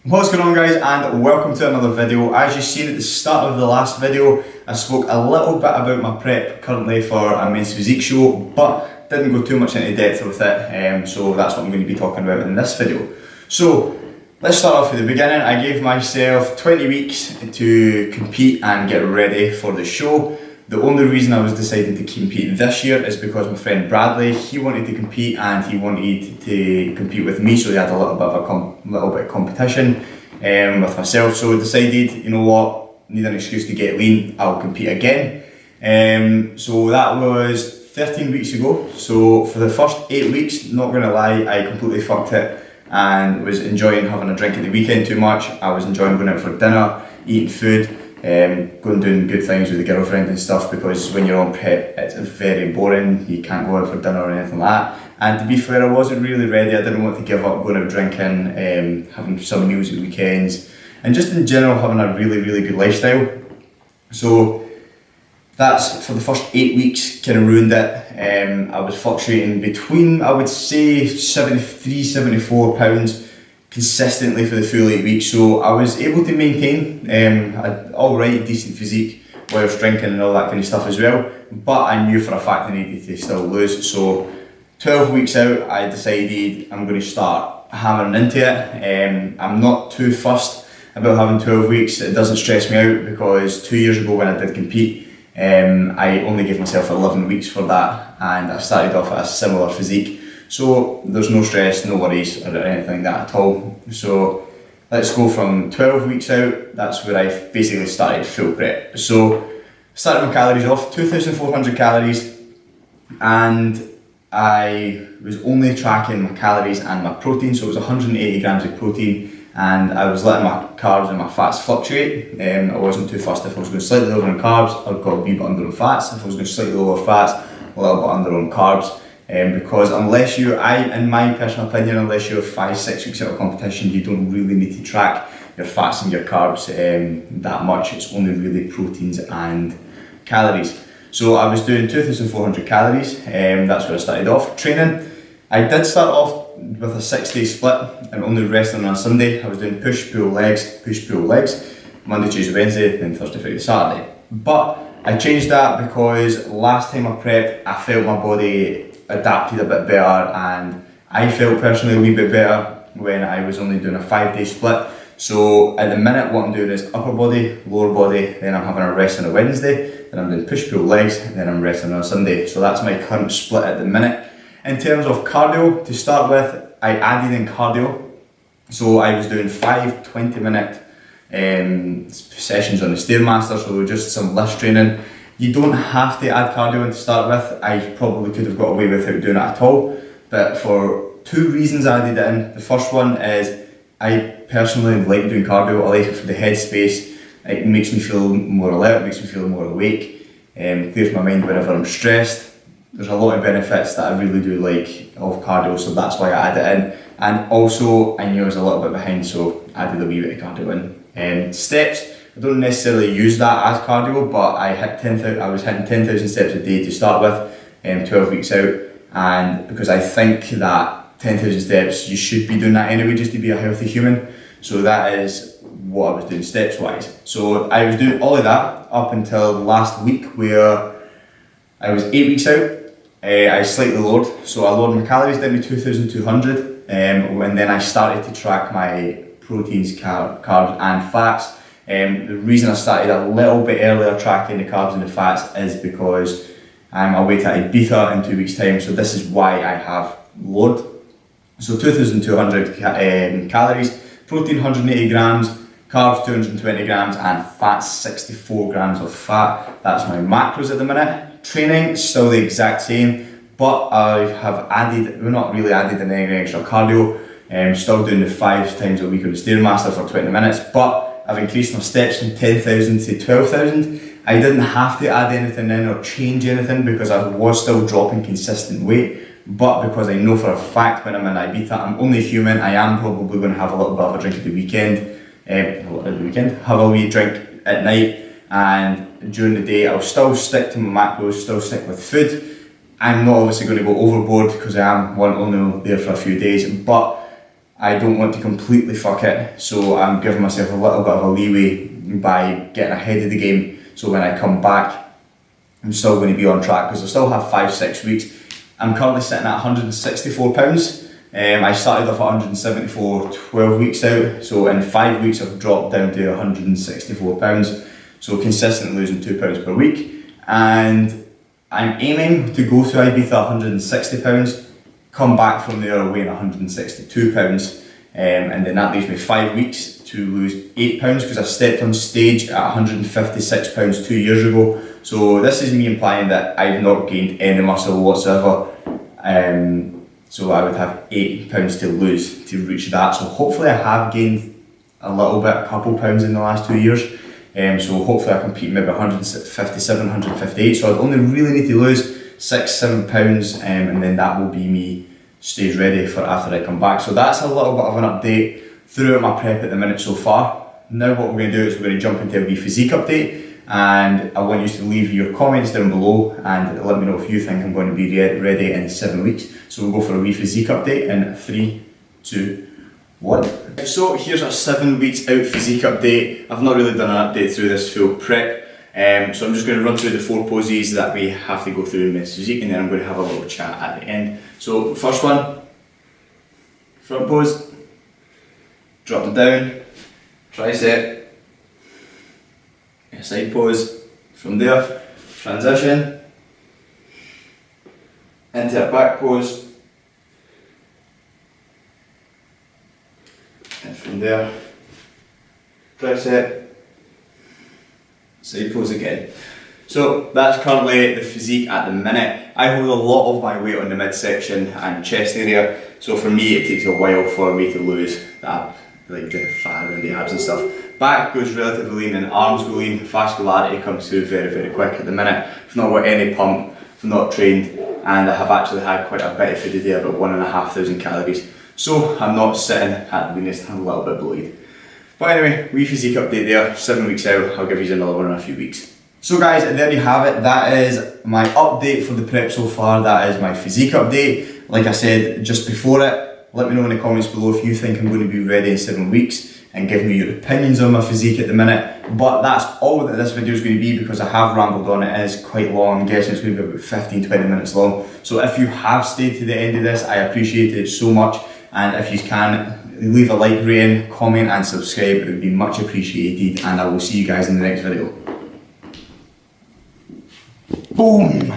What's going on, guys, and welcome to another video. As you've seen at the start of the last video, I spoke a little bit about my prep currently for a men's physique show, but didn't go too much into depth with it, so that's what I'm going to be talking about in this video. So let's start off with the beginning. I gave myself 20 weeks to compete and get ready for the show. The only reason I was deciding to compete this year is because my friend Bradley, he wanted to compete and he wanted to compete with me, so he had a little bit of competition with myself. So I decided, you know what, need an excuse to get lean, I'll compete again. So that was 13 weeks ago. So for the first 8 weeks, not gonna lie, I completely fucked it and was enjoying having a drink at the weekend too much. I was enjoying going out for dinner, eating food, going doing good things with the girlfriend and stuff, because when you're on prep it's very boring, you can't go out for dinner or anything like that. And to be fair, I wasn't really ready. I didn't want to give up going out drinking, having some meals at weekends, and just in general having a really good lifestyle. So that's, for the first 8 weeks, kind of ruined it. I was fluctuating between, I would say, 73, 74 pounds consistently for the full 8 weeks, so I was able to maintain an alright decent physique whilst drinking and all that kind of stuff as well, but I knew for a fact I needed to still lose. So 12 weeks out, I decided I'm going to start hammering into it. I'm not too fussed about having 12 weeks, it doesn't stress me out, because 2 years ago when I did compete, I only gave myself 11 weeks for that, and I started off at a similar physique. So there's no stress, no worries or anything like that at all. So let's go from 12 weeks out, that's where I basically started full prep. So started my calories off, 2,400 calories, and I was only tracking my calories and my protein, so it was 180 grams of protein, and I was letting my carbs and my fats fluctuate. I wasn't too fussed if I was going slightly lower on carbs, I'd got a wee bit under on fats. If I was going slightly lower fats, a little bit under on carbs. Because unless you, in my personal opinion, unless you're 5-6 weeks out of competition, you don't really need to track your fats and your carbs that much. It's only really proteins and calories. So I was doing 2,400 calories, that's where I started off. Training, I did start off with a 6-day split and only resting on a Sunday. I was doing push, pull, legs, Monday, Tuesday, Wednesday, then Thursday, Friday, Saturday. But I changed that because last time I prepped, I felt my body adapted a bit better, and I felt personally a wee bit better when I was only doing a 5-day split. So at the minute what I'm doing is upper body, lower body, then I'm having a rest on a Wednesday, then I'm doing push pull legs, and then I'm resting on a Sunday. So that's my current split at the minute. In terms of cardio, to start with, I added in cardio. So I was doing 5 20-minute sessions on the Stairmaster, so just some lift training. You don't have to add cardio in to start with. I probably could have got away without doing it at all, but for 2 reasons I added it in. The first one is I personally like doing cardio. I like it for the headspace. It makes me feel more alert, makes me feel more awake, clears my mind whenever I'm stressed. There's a lot of benefits that I really do like of cardio, so that's why I added it in. And also, I knew I was a little bit behind, so I added a wee bit of cardio in. Steps, I don't necessarily use that as cardio, but I was hitting 10,000 steps a day to start with, 12 weeks out, and because I think that 10,000 steps, you should be doing that anyway just to be a healthy human. So that is what I was doing steps wise. So I was doing all of that up until last week, where I was 8 weeks out. I slightly lowered, so I lowered my calories down to 2,200, and then I started to track my proteins, carbs and fats. The reason I started a little bit earlier tracking the carbs and the fats is because I'm away to Ibiza in 2 weeks time, so this is why I have lowered. So 2,200 calories, protein 180 grams, carbs 220 grams, and fat 64 grams of fat. That's my macros at the minute. Training, still the exact same, but I have added, well, not really added any extra cardio. Still doing the 5 times a week on the Stairmaster for 20 minutes, but I've increased my steps from 10,000 to 12,000. I didn't have to add anything in or change anything because I was still dropping consistent weight, but because I know for a fact when I'm in Ibiza, I'm only human, I am probably going to have a little bit of a drink at the weekend, have a wee drink at night, and during the day I'll still stick to my macros, still stick with food. I'm not obviously going to go overboard because I am only there for a few days, but I don't want to completely fuck it, so I'm giving myself a little bit of a leeway by getting ahead of the game, so when I come back I'm still going to be on track, because I still have 5-6 weeks. I'm currently sitting at £164. I started off at 174 12 weeks out, so in 5 weeks I've dropped down to £164, so consistently losing £2 per week, and I'm aiming to go to Ibiza £160, come back from there weighing £162, and then that leaves me 5 weeks to lose £8, because I stepped on stage at £156 2 years ago. So this is me implying that I've not gained any muscle whatsoever. So I would have £8 to lose to reach that. So hopefully I have gained a little bit, a couple pounds in the last 2 years. So hopefully I compete maybe 157, 158. So I'd only really need to lose £6-7, and then that will be me stage ready for after I come back. So that's a little bit of an update throughout my prep at the minute so far. Now what we're going to do is we're going to jump into a wee physique update, and I want you to leave your comments down below and let me know if you think I'm going to be ready in 7 weeks. So we'll go for a wee physique update in 3, 2, 1. So here's a 7 weeks out physique update. I've not really done an update through this full prep, so I'm just going to run through the 4 poses that we have to go through in men's physique, and then I'm going to have a little chat at the end. So first one, front pose, drop them down, tricep, side pose, from there, transition, into a back pose, and from there, tricep, side pose again. So that's currently the physique at the minute. I hold a lot of my weight on the midsection and chest area, so for me it takes a while for me to lose that, like the fat around the abs and stuff. Back goes relatively lean and arms go lean. Vascularity comes through very, very quick at the minute. I've not got any pump, I've not trained, and I have actually had quite a bit of food today, about 1,500 calories. So I'm not sitting at the leanest, I'm a little bit bloated. But anyway, wee physique update there, 7 weeks out. I'll give you another one in a few weeks. So guys, there you have it. That is my update for the prep so far. That is my physique update. Like I said just before it, let me know in the comments below if you think I'm going to be ready in 7 weeks, and give me your opinions on my physique at the minute. But that's all that this video is going to be, because I have rambled on. It is quite long. I'm guessing it's going to be about 15-20 minutes long. So if you have stayed to the end of this, I appreciate it so much. And if you can, leave a like rating, comment and subscribe. It would be much appreciated, and I will see you guys in the next video. Boom!